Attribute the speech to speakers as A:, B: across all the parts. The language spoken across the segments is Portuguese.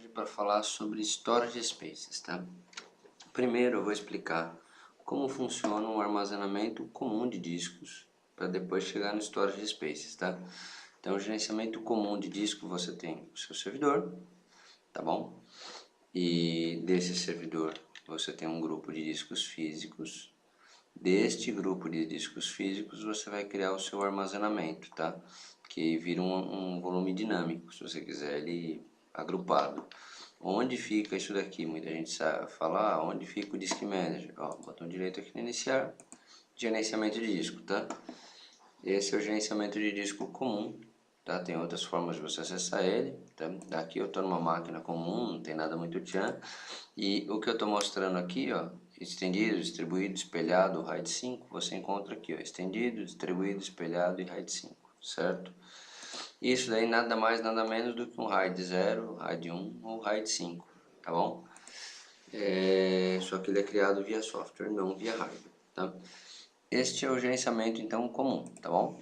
A: hoje para falar sobre Storage Spaces, tá? Primeiro eu vou explicar como funciona um armazenamento comum de discos para depois chegar no Storage Spaces, tá? Então, o gerenciamento comum de disco, você tem o seu servidor, tá bom? E desse servidor você tem um grupo de discos físicos. Deste grupo de discos físicos você vai criar o seu armazenamento, tá? Que vira um volume dinâmico, se você quiser ele agrupado. Onde fica isso daqui? Muita gente sabe falar, onde fica o Disk Manager? Ó, botão direito aqui no iniciar, gerenciamento de disco, tá? Esse é o gerenciamento de disco comum, tá? Tem outras formas de você acessar ele, tá? Aqui eu estou numa máquina comum, não tem nada muito tchan. E o que eu estou mostrando aqui, ó, estendido, distribuído, espelhado, RAID 5, você encontra aqui, ó, estendido, distribuído, espelhado e RAID 5, certo? Isso daí nada mais, nada menos do que um RAID 0, RAID 1 ou RAID 5, tá bom? Só que ele é criado via software, não via hardware, tá? Este é o gerenciamento, então, comum, tá bom?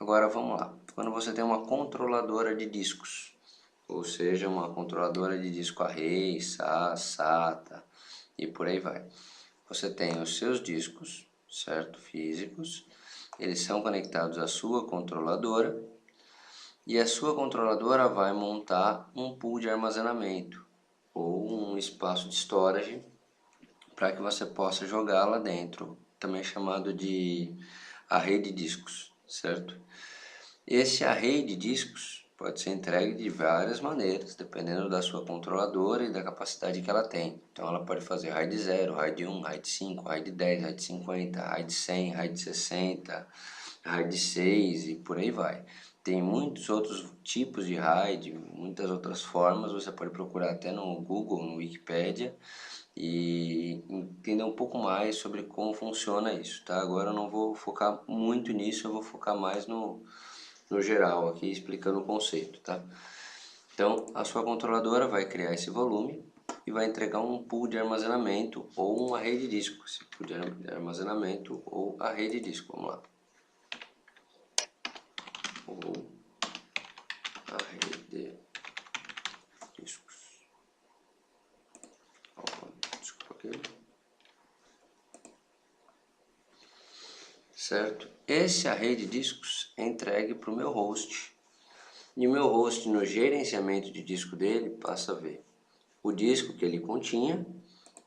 A: Agora vamos lá. Quando você tem uma controladora de discos, ou seja, uma controladora de disco array, SAS, SATA e por aí vai. Você tem os seus discos, certo? Físicos, eles são conectados à sua controladora e a sua controladora vai montar um pool de armazenamento ou um espaço de storage para que você possa jogar lá dentro, também chamado de array de discos, certo? Esse array de discos pode ser entregue de várias maneiras, dependendo da sua controladora e da capacidade que ela tem. Então ela pode fazer RAID 0, RAID 1, RAID 5, RAID 10, RAID 50, RAID 100, RAID 60, RAID 6 e por aí vai. Tem muitos outros tipos de RAID, muitas outras formas, você pode procurar até no Google, no Wikipedia e entender um pouco mais sobre como funciona isso, tá? Agora eu não vou focar muito nisso, eu vou focar mais no geral aqui, explicando o conceito, tá? Então, a sua controladora vai criar esse volume e vai entregar um pool de armazenamento ou uma rede de disco, esse pool de armazenamento ou a rede de disco, vamos lá. Ou a rede de discos. Desculpa aqui. Certo? Esse array de discos é entregue para o meu host. E o meu host, no gerenciamento de disco dele, passa a ver o disco que ele continha,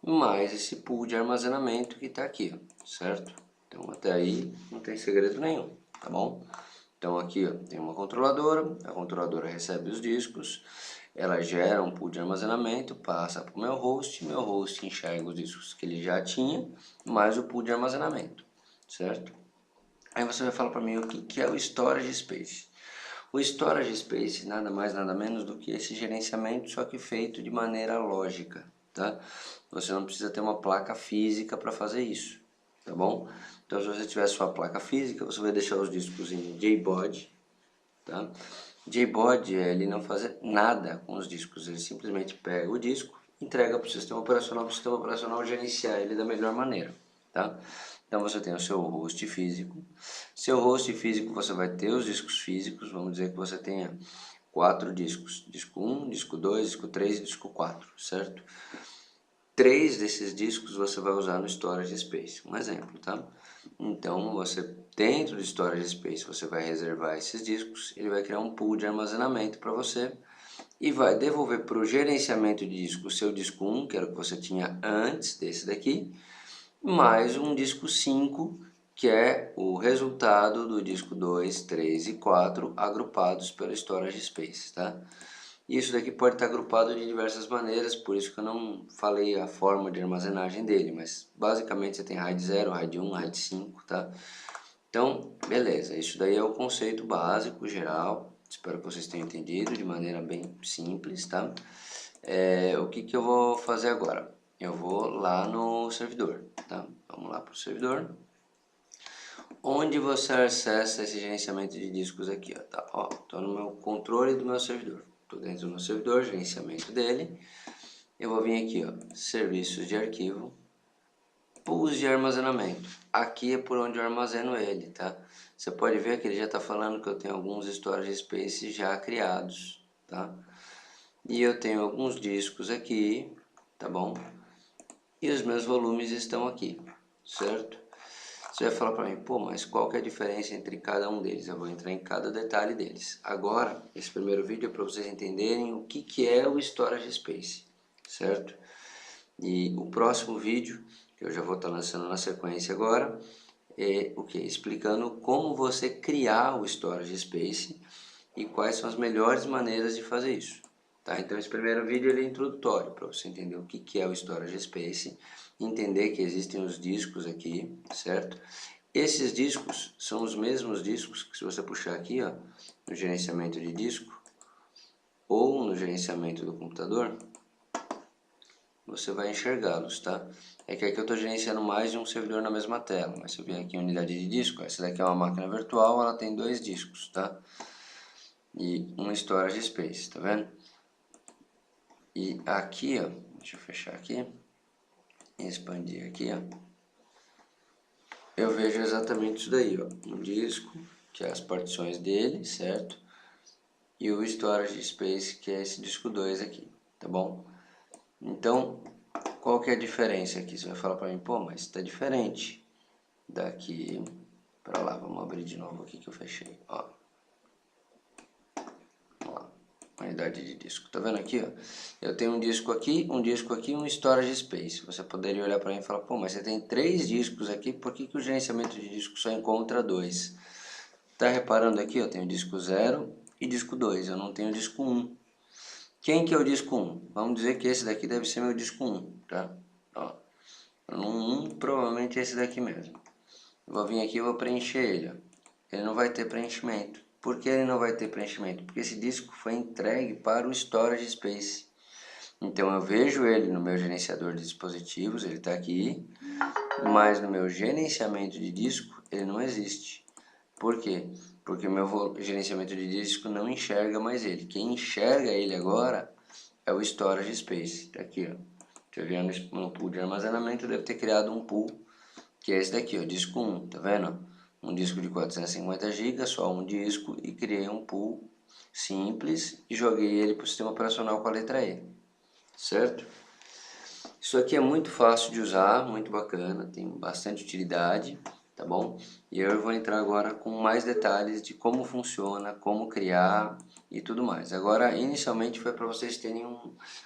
A: mais esse pool de armazenamento que está aqui, certo? Então até aí não tem segredo nenhum, tá bom? Então aqui ó, tem uma controladora, a controladora recebe os discos, ela gera um pool de armazenamento, passa para o meu host enxerga os discos que ele já tinha, mais o pool de armazenamento, certo? Aí você vai falar para mim o que é o Storage Space. O Storage Space nada mais nada menos do que esse gerenciamento, só que feito de maneira lógica, tá? Você não precisa ter uma placa física para fazer isso, tá bom? Então se você tiver sua placa física, você vai deixar os discos em JBOD, tá? JBOD ele não faz nada com os discos, ele simplesmente pega o disco, entrega para o sistema operacional gerenciar ele da melhor maneira, tá? Então você tem o seu host físico. Seu host físico você vai ter os discos físicos, vamos dizer que você tenha 4 discos. Disco 1, disco 2, disco 3 e disco 4, certo? 3 desses discos você vai usar no Storage Space, um exemplo, tá? Então você, dentro do Storage Space, você vai reservar esses discos, ele vai criar um pool de armazenamento para você e vai devolver para o gerenciamento de disco o seu disco 1, que era o que você tinha antes desse daqui, mais um disco 5, que é o resultado do disco 2, 3 e 4 agrupados pelo Storage Space, tá? Isso daqui pode estar agrupado de diversas maneiras, por isso que eu não falei a forma de armazenagem dele, mas basicamente você tem RAID 0, RAID 1, RAID 5, tá? Então, beleza, isso daí é o conceito básico, geral, espero que vocês tenham entendido de maneira bem simples, tá? O que eu vou fazer agora? Eu vou lá no servidor, tá? Vamos lá para o servidor. Onde você acessa esse gerenciamento de discos aqui, ó, tá? Ó, tô no meu controle do meu servidor. Tô dentro do meu servidor, gerenciamento dele. Eu vou vir aqui, ó, serviços de arquivo, pools de armazenamento. Aqui é por onde eu armazeno ele, tá? Você pode ver que ele já está falando que eu tenho alguns storage spaces já criados, tá? e eu tenho alguns discos aqui, tá bom? E os meus volumes estão aqui, certo? Você vai falar para mim, pô, mas qual que é a diferença entre cada um deles? Eu vou entrar em cada detalhe deles. Agora, esse primeiro vídeo é para vocês entenderem o que é o Storage Space, certo? E o próximo vídeo, que eu já vou estar lançando na sequência agora, é o que? Explicando como você criar o Storage Space e quais são as melhores maneiras de fazer isso. Tá? Então esse primeiro vídeo ele é introdutório para você entender o que é o Storage Space, entender que existem os discos aqui, certo? Esses discos são os mesmos discos que, se você puxar aqui, ó, no gerenciamento de disco ou no gerenciamento do computador, você vai enxergá-los, tá? É que aqui eu estou gerenciando mais de um servidor na mesma tela, mas se eu vier aqui em unidade de disco, essa daqui é uma máquina virtual, ela tem 2 discos, tá? E um Storage Space, tá vendo? E aqui, ó, deixa eu fechar aqui, expandir aqui, ó, eu vejo exatamente isso daí, ó, um disco, que é as partições dele, certo? E o Storage Space, que é esse disco 2 aqui, tá bom? Então, qual que é a diferença aqui? Você vai falar para mim, pô, mas está diferente daqui para lá. Vamos abrir de novo aqui que eu fechei, ó. Vamos lá, unidade de disco. Tá vendo aqui, ó? Eu tenho um disco aqui, um Storage Space. Você poderia olhar para mim e falar, pô, mas você tem 3 discos aqui, por que o gerenciamento de disco só encontra 2? Tá reparando aqui, ó, tenho disco 0 e disco 2, eu não tenho disco 1. Quem que é o disco 1? Vamos dizer que esse daqui deve ser meu disco 1, tá? Ó, no 1 provavelmente é esse daqui mesmo. Eu vou vir aqui e vou preencher ele, ó. Ele não vai ter preenchimento. Por que ele não vai ter preenchimento? Porque esse disco foi entregue para o Storage Space. Então eu vejo ele no meu gerenciador de dispositivos, ele está aqui, mas no meu gerenciamento de disco ele não existe. Por quê? Porque o meu gerenciamento de disco não enxerga mais ele. Quem enxerga ele agora é o Storage Space. Tá aqui, ó. Você vê no pool de armazenamento, deve ter criado um pool, que é esse daqui, ó, disco 1, tá vendo? Um disco de 450 GB, só um disco, e criei um pool simples e joguei ele para o sistema operacional com a letra E, certo? Isso aqui é muito fácil de usar, muito bacana, tem bastante utilidade, tá bom? E eu vou entrar agora com mais detalhes de como funciona, como criar e tudo mais. Agora, inicialmente foi para vocês terem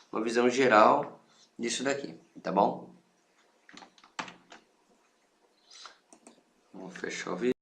A: uma visão geral disso daqui, tá bom? Vou fechar o vídeo.